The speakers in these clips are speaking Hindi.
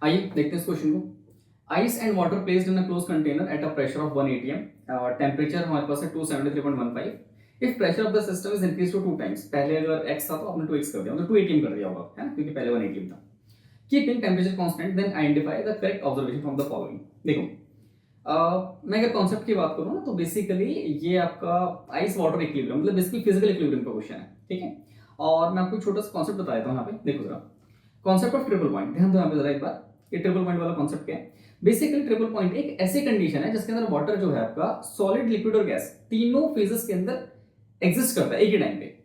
आइए देखते हैं इस क्वेश्चन को। Ice and water placed in a close container at a pressure of 1 atm, temperature हमारे पास है 273.15। If pressure of the system is increase to 2 times, पहले अगर x था तो आपने 2x कर दिया, मतलब 2 atm कर दिया होगा, है ना, क्योंकि पहले 1 atm था। Keeping temperature constant, then identify the correct observation from the following. देखो, मैं अगर कॉन्सेप्ट की बात करूँ ना, तो बेसिकली ये आपका आइस वाटर इक्विलिब्रियम, मतलब बेसिकली फिजिकल इक्विलिब्रियम का क्वेश्चन है, ठीक है। और मैं आपको एक छोटा सा कॉन्सेप्ट बता देता हूँ यहाँ पे, देखो जरा। कॉन्सेप्ट ऑफ ट्रिपल पॉइंट, ध्यान दो यहाँ पे जरा एक बार। ये ट्रिपल पॉइंट वाला कॉन्सेप्ट क्या है? बेसिकली ट्रिपल पॉइंट एक ऐसी कंडीशन है जिसके अंदर वाटर जो है आपका सॉलिड, लिक्विड और गैस तीनों फेजेस के अंदर एग्जिस्ट करता है एक ही टाइम पे।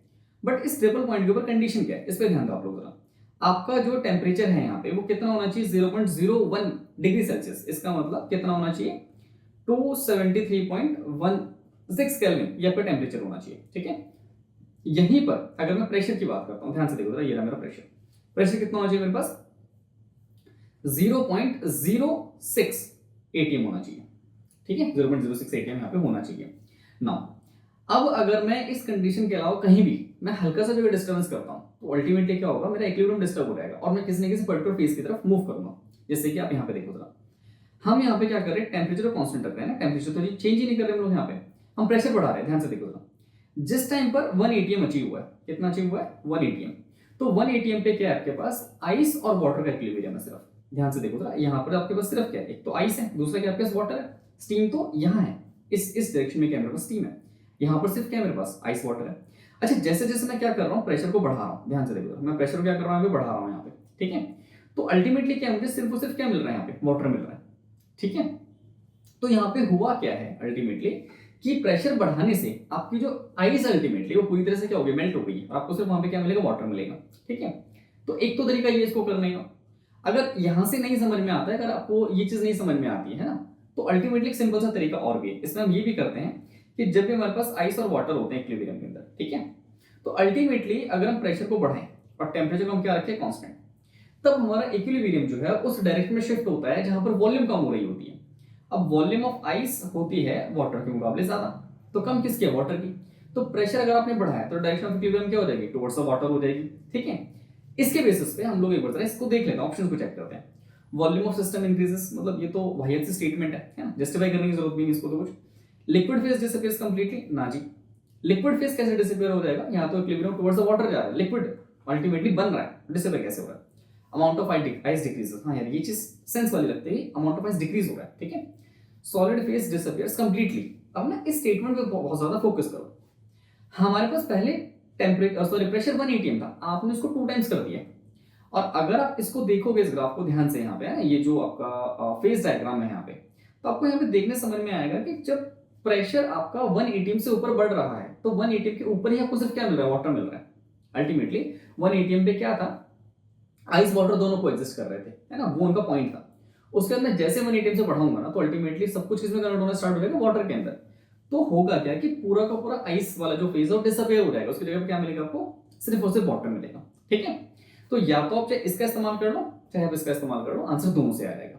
बट इस ट्रिपल पॉइंट के ऊपर कंडीशन क्या है, इस पे ध्यान दो आप लोग जरा। आपका जो टेम्परेचर है यहाँ पे वो कितना होना चाहिए? 0.01 डिग्री सेल्सियस। इसका मतलब कितना होना चाहिए? 273.16 केल्विन ये आपका टेम्परेचर होना चाहिए, ठीक है। यहीं पर अगर मैं प्रेशर की बात करता हूं, ध्यान से देखो जरा, ये रहा मेरा प्रेशर। प्रेशर कितना होना चाहिए मेरे पास? 0.06 atm होना चाहिए, ठीक है। 0.06 atm यहाँ पे होना चाहिए। नाउ अब अगर मैं इस कंडीशन के अलावा कहीं भी मैं हल्का सा जो डिस्टर्बेंस करता हूं, तो अल्टीमेटली क्या होगा? मेरा इक्विलिब्रियम डिस्टर्ब हो जाएगा और मैं किसी न किसी पर्टिकुलर फेज की तरफ मूव करूंगा। जैसे कि आप यहाँ पे देखो जरा, हम यहाँ पे क्या कर रहे हैं? टेम्परेचर को कांस्टेंट रख रहे हैं ना, टेम्परेचर तो चेंज ही नहीं कर रहे हम लोग यहाँ पे, हम प्रेशर बढ़ा रहे हैं। ध्यान से देखो जरा, जिस टाइम पर 1 atm अचीव हुआ है, कितना अचीव हुआ है? 1 atm। तो 1 atm पे क्या है आपके पास? आइस और वाटर का इक्विलिब्रियम है सिर्फ। ध्यान से देखो जरा, यहाँ पर आपके पास सिर्फ क्या है? एक तो आइस है, दूसरा क्या आपके पास? वाटर है। स्टीम तो यहाँ है, इस डायरेक्शन में क्या मेरे पास? स्टीम है। यहाँ पर सिर्फ क्या है मेरे पास? आइस, वाटर है। अच्छा, जैसे जैसे मैं क्या कर रहा हूँ? प्रेशर को बढ़ा रहा हूँ। ध्यान से देखो, मैं प्रेशर को क्या कर रहा हूँ? बढ़ा रहा हूँ यहाँ पे, ठीक है। तो अल्टीमेटली क्या मुझे सिर्फ और सिर्फ क्या मिल रहा है? यहाँ पे वाटर मिल रहा है, ठीक है। तो यहाँ पे हुआ क्या है अल्टीमेटली कि प्रेशर बढ़ाने से आपकी जो आइस अल्टीमेटली वो पूरी तरह से क्या हो गई? मेल्ट हो गई है। आपको सिर्फ वहां पे क्या मिलेगा? वाटर मिलेगा, ठीक है। तो एक तो तरीका ये इसको करने का। अगर यहां से नहीं समझ में आता है, अगर आपको ये चीज नहीं समझ में आती है ना, तो अल्टीमेटली एक सिंपल सा तरीका और भी है। इसमें हम ये भी करते हैं कि जब भी हमारे पास आइस और वाटर होते हैं इक्विलिब्रियम के अंदर, ठीक है, तो अल्टीमेटली अगर हम प्रेशर को बढ़ाएं और टेम्परेचर को हम क्या रखें? कांस्टेंट, तब हमारा इक्विलिब्रियम जो है उस डायरेक्शन में शिफ्ट होता है जहां पर वॉल्यूम कम हो रही होती है। अब वॉल्यूम ऑफ आइस होती है वाटर के मुकाबले ज्यादा, तो कम किसकी है? वाटर की। तो प्रेशर अगर आपने बढ़ाया तो डायरेक्शन ऑफ इक्विलिब्रियम क्या हो जाएगी? टुवर्ड्स द वाटर हो जाएगी, ठीक है। इसके बेसिस पे हम लोग एक बार इसको देख लेते हैं, ऑप्शंस को चेक करते हैं। वॉल्यूम ऑफ सिस्टम इंक्रीजेस, मतलब ये तो वाहियत सी स्टेटमेंट है ना, जस्टिफाई करने की जरूरत नहीं है इसको तो कुछ। लिक्विड फेज डिसअपीयर्स कंप्लीटली, ना जी। लिक्विड फेज कैसे डिसअपीयर हो जाएगा? यहाँ तो इक्विलिब्रियम टुवर्ड्स द वाटर जा रहा है, लिक्विड अल्टीमेटली बन रहा है, डिसअपीयर कैसे हो रहा है? अमाउंट ऑफ आइस डिक्रीजेस, हाँ यार ये चीज सेंस वाली लगती है, अमाउंट ऑफ आइस डिक्रीज हो रहा है, ठीक है। Solid phase disappears completely. अब ना इस स्टेटमेंट पे बहुत ज्यादा फोकस करो। हमारे पास पहले टेम्परेचर सॉरी प्रेशर 1 atm था, आपने इसको 2 टाइम्स कर दिया। और अगर आप इसको देखोगे इस ग्राफ को ध्यान से, यहाँ पे है ना, ये जो आपका फेज डायग्राम है यहाँ पे, तो आपको यहाँ पे देखने समझ में आएगा कि जब प्रेशर आपका 1 atm से ऊपर बढ़ रहा है, तो 1 atm के ऊपर ही आपको सिर्फ क्या मिल रहा है? वाटर मिल रहा है। अल्टीमेटली 1 atm पे क्या था? आइस वाटर दोनों को एग्जिस्ट कर रहे थे, है ना, वो उनका पॉइंट था। उसके अंदर जैसे 1 atm से बढ़ाऊंगा ना, तो अल्टीमेटली सब कुछ किसमें कन्वर्ट होना स्टार्ट हो जाएगा? वाटर के अंदर। तो होगा क्या कि पूरा का पूरा आइस वाला जो फेज है डिसअपीयर हो जाएगा, उसकी जगह पे क्या मिलेगा आपको? सिर्फ और सिर्फ वाटर मिलेगा, ठीक है। तो या तो आप चाहे इसका इस्तेमाल कर लो, चाहे आप इसका इस्तेमाल कर लो, आंसर दोनों से आ जाएगा।